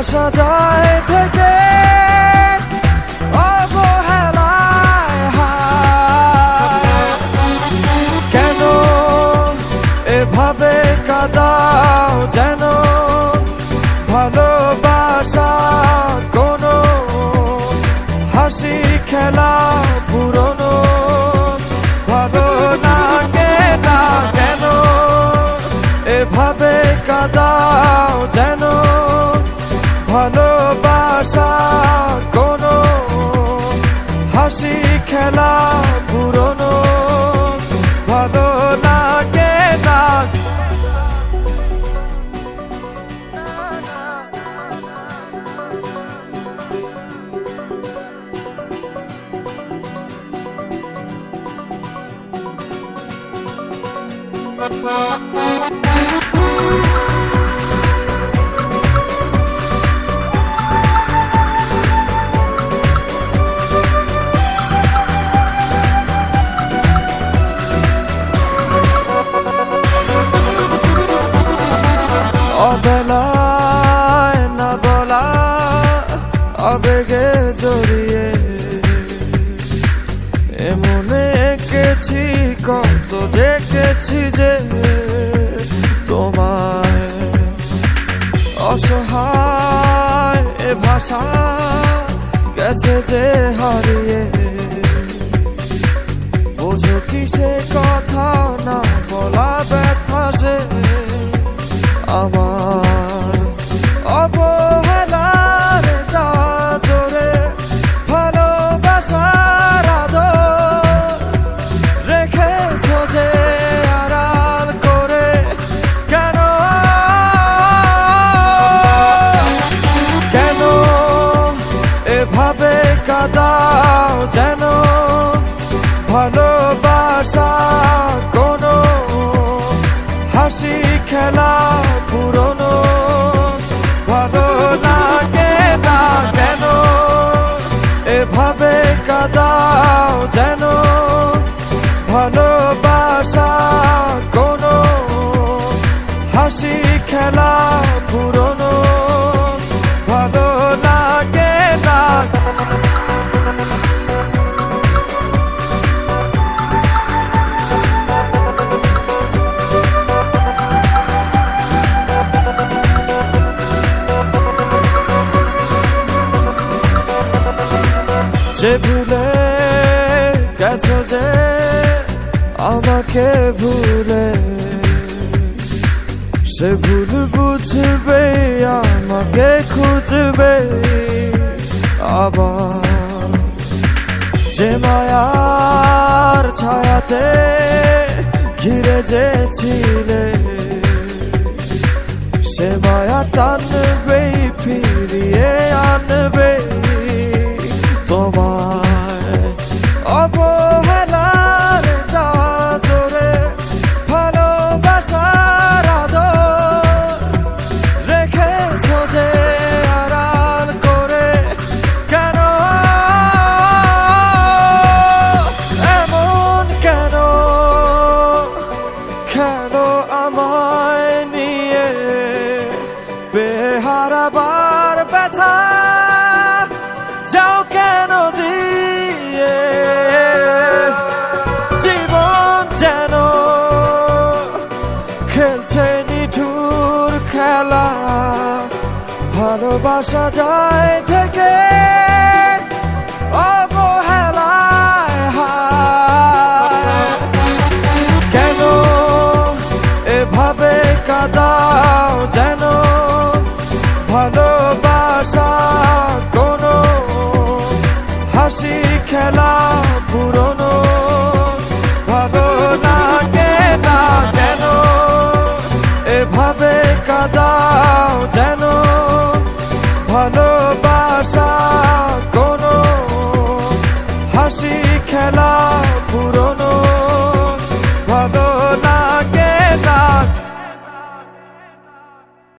ভালোবাসা যায় থেকে অবহেলায় হায়। কেন এভাবে কাঁদাও যেন ভালোবাসা কোনো হাসি খেলা পুরনো ভালো লাগে না। কেন এভাবে কাঁদাও যেন ভালোবাসা কোনো হাসি খেলা পুরনো ভালো লাগে না। অবেলায় না বলা আবেগে জড়িয়ে এমনে এঁকেছি কত দেখেছি যে তোমায় অসহায় এ ভাষা গেছে যে হারিয়ে বোঝো কি সে কথা না বলা ব্যথা সে আমার অবহেলার চাদরে ভালোবাসার আদর রেখেছো যে আড়াল করে। কেন কেন এভাবে কাঁদাও যেন ভালোবাসা কোনো হাসি খেলা পুরনো ভালো লাগে না। কেন এভাবে কাঁদাও যেন ভালোবাসা কোনো হাসি খেলা পুরনো ভালো লাগে না। যে ভুলে গেছো যে আমাকে ভুলে সে ভুল বুঝবে আমাকে খুঁজবে আবার। যে মায়ার ছায়াতে ঘিরে যে ছিলে সে মায়া টানবে ফিরিয়ে আনবে তোমায় অবহেলার চাদরে ভালোবাসার আদর রেখেছো যে আড়াল করে। কেন এমন কেন কেন আমায় নিয়ে বেহারাবার ব্যথা যাও কেন দিয়ে জীবন যেন খেলছে নিঠুর খেলা ভালোবাসা যায় থেকে অবহেলায় হায়। কেন এভাবে কাঁদাও যেন ভালোবাসা কোনো হাসি খেলা পুরনো ভালো লাগে না। কেন এভাবে কাঁদাও যেন